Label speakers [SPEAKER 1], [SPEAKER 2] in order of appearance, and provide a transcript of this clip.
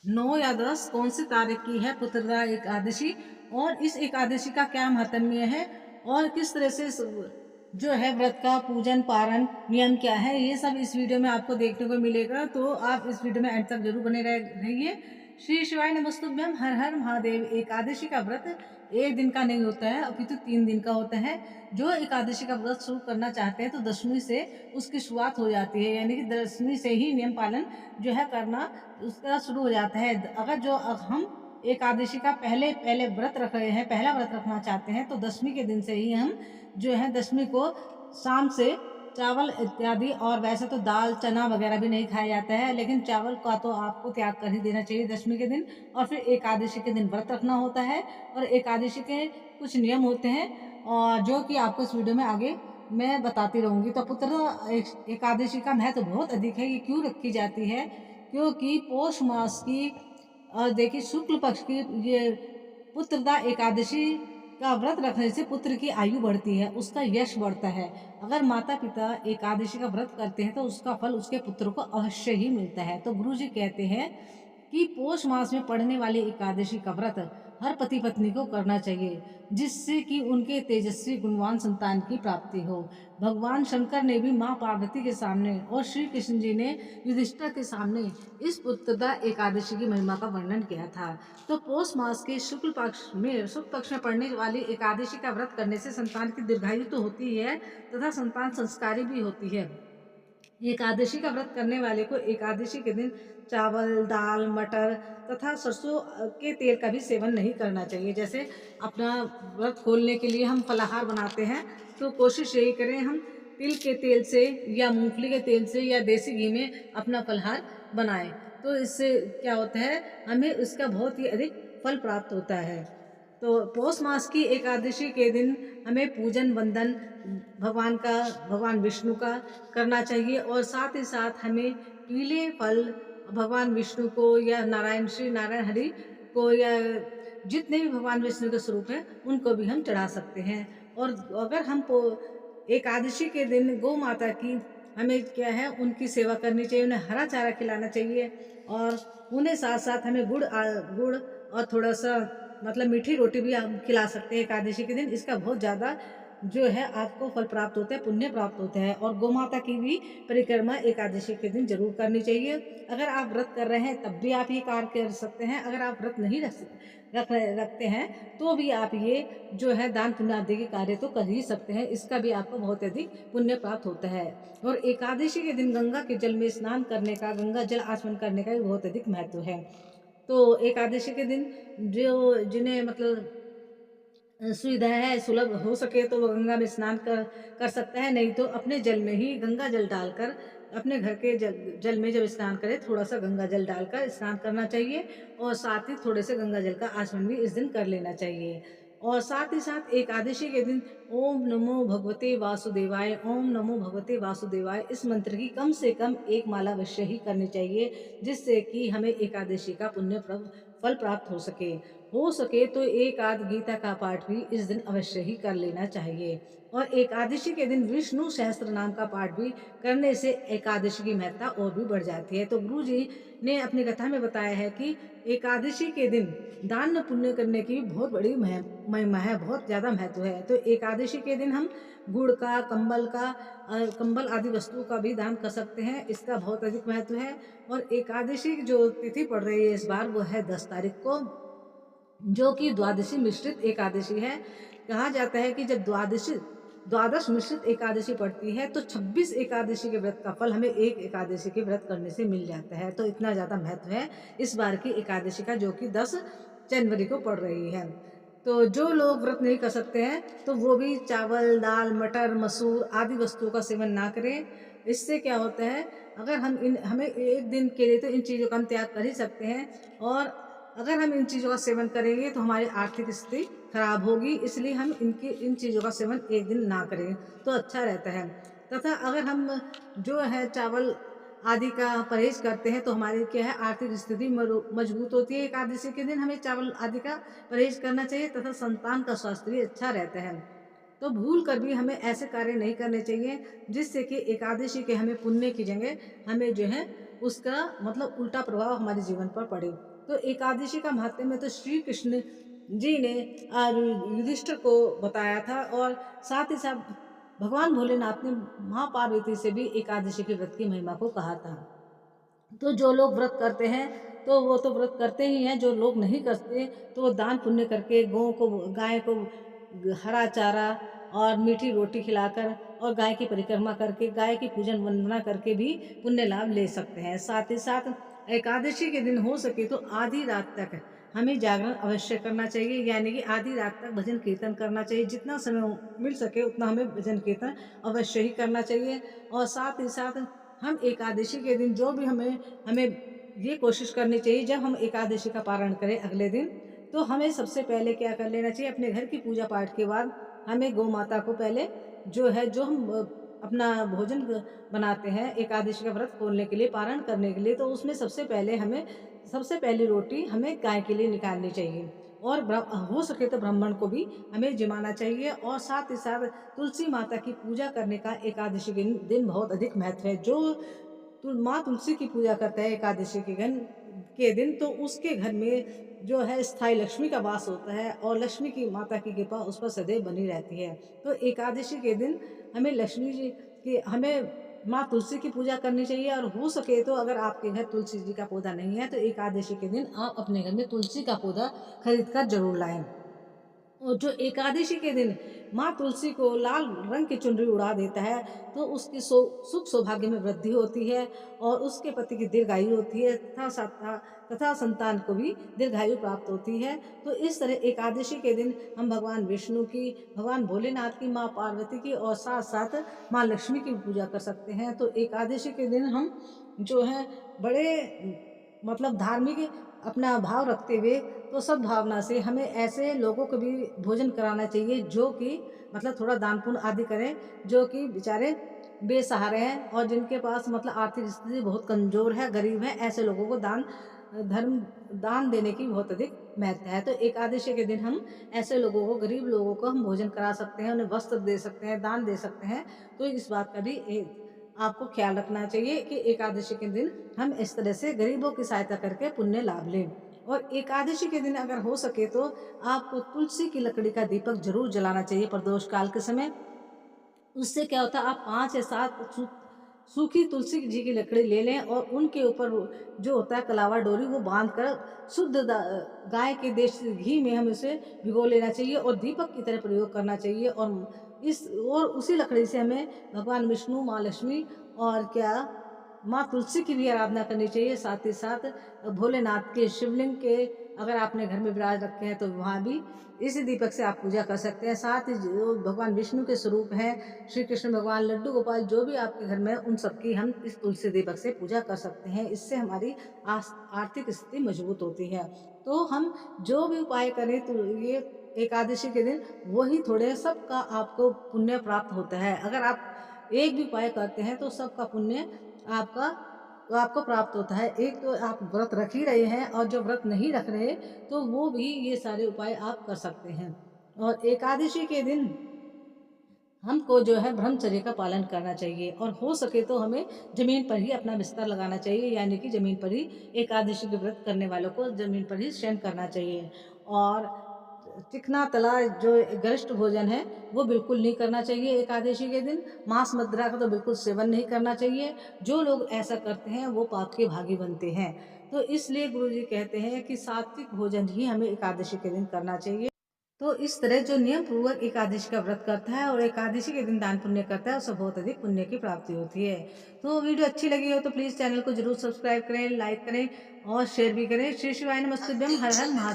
[SPEAKER 1] 9 या 10 कौन सी तारीख की है पुत्रदा एकादशी और इस एकादशी का क्या महत्म्य है और किस तरह से जो है व्रत का पूजन पारण नियम क्या है, ये सब इस वीडियो में आपको देखने को मिलेगा। तो आप इस वीडियो में अंत तक जरूर बने रहिए। श्री शिवाय नमस्तुभ्यम। हर हर महादेव। एकादशी का व्रत एक दिन का नहीं होता है अपितु 3 दिन का होता है। जो एकादशी का व्रत शुरू करना चाहते हैं तो दशमी से उसकी शुरुआत हो जाती है, यानी कि दशमी से ही नियम पालन जो है करना उसका शुरू हो जाता है। अगर जो हम एकादशी का पहले पहले व्रत रख रहे हैं, पहला व्रत रखना चाहते हैं, तो दशमी के दिन से ही हम जो है दशमी को शाम से चावल इत्यादि, और वैसे तो दाल चना वगैरह भी नहीं खाया जाता है, लेकिन चावल का तो आपको त्याग कर ही देना चाहिए दशमी के दिन। और फिर एकादशी के दिन व्रत रखना होता है और एकादशी के कुछ नियम होते हैं और जो कि आपको इस वीडियो में आगे मैं बताती रहूंगी। तो पुत्र एकादशी का महत्व बहुत अधिक है। ये क्यों रखी जाती है? क्योंकि पौष मास की देखिए शुक्ल पक्ष की ये पुत्रदा एकादशी का व्रत रखने से पुत्र की आयु बढ़ती है, उसका यश बढ़ता है। अगर माता पिता एकादशी का व्रत करते हैं तो उसका फल उसके पुत्र को अवश्य ही मिलता है। तो गुरु जी कहते हैं कि पौष मास में पड़ने वाली एकादशी का व्रत हर पति पत्नी को करना चाहिए, जिससे कि उनके तेजस्वी गुणवान संतान की प्राप्ति हो। भगवान शंकर ने भी माँ पार्वती के सामने और श्री कृष्ण जी ने युधिष्ठिर के सामने इस पुत्रदा एकादशी की महिमा का वर्णन किया था। तो पौष मास के शुक्ल पक्ष में पड़ने वाली एकादशी का व्रत करने से संतान की दीर्घायु तो होती है तथा संतान संस्कारी भी होती है। एकादशी का व्रत करने वाले को एकादशी के दिन चावल दाल मटर तथा सरसों के तेल का भी सेवन नहीं करना चाहिए। जैसे अपना व्रत खोलने के लिए हम फलाहार बनाते हैं तो कोशिश यही करें हम तिल के तेल से या मूंगफली के तेल से या देसी घी में अपना फलाहार बनाएं। तो इससे क्या होता है, हमें इसका बहुत ही अधिक फल प्राप्त होता है। तो पौष मास की एकादशी के दिन हमें पूजन वंदन भगवान विष्णु का करना चाहिए और साथ ही साथ हमें पीले फल भगवान विष्णु को या श्री नारायण हरि को या जितने भी भगवान विष्णु के स्वरूप हैं उनको भी हम चढ़ा सकते हैं। और अगर हम एकादशी के दिन गौ माता की हमें क्या है उनकी सेवा करनी चाहिए, उन्हें हरा चारा खिलाना चाहिए और उन्हें साथ साथ हमें गुड़ और थोड़ा सा मतलब मीठी रोटी भी हम खिला सकते हैं एकादशी के दिन। इसका बहुत ज़्यादा जो है आपको फल प्राप्त होता है, पुण्य प्राप्त होता है। और गौ माता की भी परिक्रमा एकादशी के दिन जरूर करनी चाहिए। अगर आप व्रत कर रहे हैं तब भी आप ये कार्य कर सकते हैं, अगर आप व्रत नहीं रखते हैं तो भी आप ये जो है दान पुण्य आदि के कार्य तो कर ही सकते हैं, इसका भी आपको बहुत अधिक पुण्य प्राप्त होता है। और एकादशी के दिन गंगा के जल में स्नान करने का, गंगा जल आचमन करने का भी बहुत अधिक महत्व है। तो एकादशी के दिन जो जिन्हें मतलब सुविधा है, सुलभ हो सके तो वो गंगा में स्नान कर सकता है, नहीं तो अपने जल में ही गंगा जल डालकर अपने घर के जल में जब स्नान करे थोड़ा सा गंगा जल डालकर स्नान करना चाहिए और साथ ही थोड़े से गंगा जल का आचमन भी इस दिन कर लेना चाहिए। और साथ ही साथ एकादशी के दिन ओम नमो भगवते वासुदेवाय, ओम नमो भगवते वासुदेवाय इस मंत्र की कम से कम एक माला अवश्य ही करनी चाहिए, जिससे कि हमें एकादशी का फल प्राप्त हो सके तो एक आध गीता का पाठ भी इस दिन अवश्य ही कर लेना चाहिए। और एकादशी के दिन विष्णु सहस्त्र नाम का पाठ भी करने से एकादशी की महत्ता और भी बढ़ जाती है। तो गुरु जी ने अपनी कथा में बताया है कि एकादशी के दिन दान पुण्य करने की बहुत बड़ी महिमा है, बहुत ज़्यादा महत्व है। तो एकादशी के दिन हम गुड़ का, कंबल आदि वस्तुओं का भी दान कर सकते हैं, इसका बहुत अधिक महत्व है। और एकादशी की जो तिथि पड़ रही है इस बार वो है 10 तारीख को, जो कि द्वादशी मिश्रित एकादशी है। कहा जाता है कि जब द्वादश मिश्रित एकादशी पड़ती है तो 26 एकादशी के व्रत का फल हमें एक एकादशी के व्रत करने से मिल जाता है। तो इतना ज़्यादा महत्व है इस बार की एकादशी का, जो कि 10 जनवरी को पड़ रही है। तो जो लोग व्रत नहीं कर सकते हैं तो वो भी चावल दाल मटर मसूर आदि वस्तुओं का सेवन ना करें। इससे क्या होता है, अगर हमें एक दिन के लिए तो इन चीज़ों का हम त्याग कर ही सकते हैं, और अगर हम इन चीज़ों का सेवन करेंगे तो हमारी आर्थिक स्थिति खराब होगी, इसलिए हम इन चीज़ों का सेवन एक दिन ना करें तो अच्छा रहता है। तथा अगर हम जो है चावल आदि का परहेज करते हैं तो हमारी क्या है आर्थिक स्थिति मजबूत होती है। एकादशी के दिन हमें चावल आदि का परहेज करना चाहिए तथा संतान का स्वास्थ्य भी अच्छा रहता है। तो भूल कर भी हमें ऐसे कार्य नहीं करने चाहिए जिससे कि एकादशी के हमें पुण्य की जगह हमें जो है उसका मतलब उल्टा प्रभाव हमारे जीवन पर पड़े। तो एकादशी का महत्व में तो श्री कृष्ण जी ने युधिष्ठिर को बताया था, और साथ ही साथ भगवान भोलेनाथ ने माँ पार्वती से भी एकादशी के व्रत की महिमा को कहा था। तो जो लोग व्रत करते हैं तो वो तो व्रत करते ही हैं, जो लोग नहीं करते तो वो दान पुण्य करके गाय को हरा चारा और मीठी रोटी खिलाकर और गाय की परिक्रमा करके, गाय की पूजन वंदना करके भी पुण्य लाभ ले सकते हैं। साथ ही साथ एकादशी के दिन हो सके तो आधी रात तक हमें जागरण अवश्य करना चाहिए, यानी कि आधी रात तक भजन कीर्तन करना चाहिए। जितना समय मिल सके उतना हमें भजन कीर्तन अवश्य ही करना चाहिए। और साथ ही साथ हम एकादशी के दिन जो भी हमें हमें ये कोशिश करनी चाहिए, जब हम एकादशी का पारण करें अगले दिन, तो हमें सबसे पहले क्या कर लेना चाहिए, अपने घर की पूजा पाठ के बाद हमें गौ माता को पहले जो हम अपना भोजन बनाते हैं एकादशी का व्रत खोलने के लिए, पारण करने के लिए, तो उसमें सबसे पहली रोटी हमें गाय के लिए निकालनी चाहिए। और हो सके तो ब्राह्मण को भी हमें जिमाना चाहिए। और साथ ही साथ तुलसी माता की पूजा करने का एकादशी के दिन बहुत अधिक महत्व है। जो माँ तुलसी की पूजा करता है एकादशी के दिन, तो उसके घर में जो है स्थायी लक्ष्मी का वास होता है, और लक्ष्मी की माता की कृपा उस पर सदैव बनी रहती है। तो एकादशी के दिन हमें माँ तुलसी की पूजा करनी चाहिए। और हो सके तो अगर आपके घर तुलसी जी का पौधा नहीं है तो एकादशी के दिन आप अपने घर में तुलसी का पौधा खरीद कर जरूर लाएं। और जो एकादशी के दिन माँ तुलसी को लाल रंग की चुनरी उड़ा देता है, तो उसकी सुख सौभाग्य में वृद्धि होती है, और उसके पति की दीर्घायु होती है, तथा संतान को भी दीर्घायु प्राप्त होती है। तो इस तरह एकादशी के दिन हम भगवान विष्णु की, भगवान भोलेनाथ की, माँ पार्वती की और साथ साथ माँ लक्ष्मी की पूजा कर सकते हैं। तो एकादशी के दिन हम जो है बड़े मतलब धार्मिक अपना भाव रखते हुए, तो सद्भावना से हमें ऐसे लोगों को भी भोजन कराना चाहिए जो कि मतलब थोड़ा दान पुण्य आदि करें, जो कि बेचारे बेसहारे हैं और जिनके पास मतलब आर्थिक स्थिति बहुत कमजोर है, गरीब है, ऐसे लोगों को दान देने की बहुत अधिक महत्व है। तो एकादशी के दिन हम ऐसे लोगों को, गरीब लोगों को हम भोजन करा सकते हैं, उन्हें वस्त्र दे सकते हैं, दान दे सकते हैं। तो इस बात का भी आपको ख्याल रखना चाहिए कि एकादशी के दिन हम इस तरह से गरीबों की सहायता करके पुण्य लाभ लें। और एकादशी के दिन अगर हो सके तो आपको तुलसी की लकड़ी का दीपक जरूर जलाना चाहिए प्रदोष काल के समय। उससे क्या होता है, आप 5 या 7 सूखी तुलसी जी की लकड़ी ले लें और उनके ऊपर जो होता है कलावा डोरी, वो बांध कर शुद्ध गाय के देशी घी में हमें उसे भिगो लेना चाहिए और दीपक की तरह प्रयोग करना चाहिए। और उसी लकड़ी से हमें भगवान विष्णु, माँ लक्ष्मी और क्या माँ तुलसी की भी आराधना करनी चाहिए। साथ ही साथ भोलेनाथ के शिवलिंग के अगर आपने घर में विराज रखे हैं तो वहाँ भी इसी दीपक से आप पूजा कर सकते हैं। साथ ही जो भगवान विष्णु के स्वरूप हैं, श्री कृष्ण भगवान, लड्डू गोपाल, जो भी आपके घर में है, उन सबकी हम इस तुलसी दीपक से पूजा कर सकते हैं। इससे हमारी आर्थिक स्थिति मजबूत होती है। तो हम जो भी उपाय करें तो ये एकादशी के दिन वही थोड़े सबका आपको पुण्य प्राप्त होता है। अगर आप एक भी उपाय करते हैं तो सबका पुण्य आपका आपको प्राप्त होता है। एक तो आप व्रत रख ही रहे हैं, और जो व्रत नहीं रख रहे तो वो भी ये सारे उपाय आप कर सकते हैं। और एकादशी के दिन हमको जो है ब्रह्मचर्य का पालन करना चाहिए, और हो सके तो हमें जमीन पर ही अपना बिस्तर लगाना चाहिए, यानी कि जमीन पर ही एकादशी के व्रत करने वालों को जमीन पर ही शयन करना चाहिए। और चिकना तला जो गरिष्ठ भोजन है वो बिल्कुल नहीं करना चाहिए एकादशी के दिन। मांस मदिरा का तो बिल्कुल सेवन नहीं करना चाहिए। जो लोग ऐसा करते हैं वो पाप के भागी बनते हैं। तो इसलिए गुरु जी कहते हैं कि सात्विक भोजन ही हमें एकादशी के दिन करना चाहिए। तो इस तरह जो नियम पूर्वक एकादशी का व्रत करता है और एकादशी के दिन दान पुण्य करता है, उसे बहुत अधिक पुण्य की प्राप्ति होती है। तो वीडियो अच्छी लगी हो तो प्लीज़ चैनल को जरूर सब्सक्राइब करें, लाइक करें और शेयर भी करें। श्री शिवाय नमस्तुभ्यम। हर हर महादेव।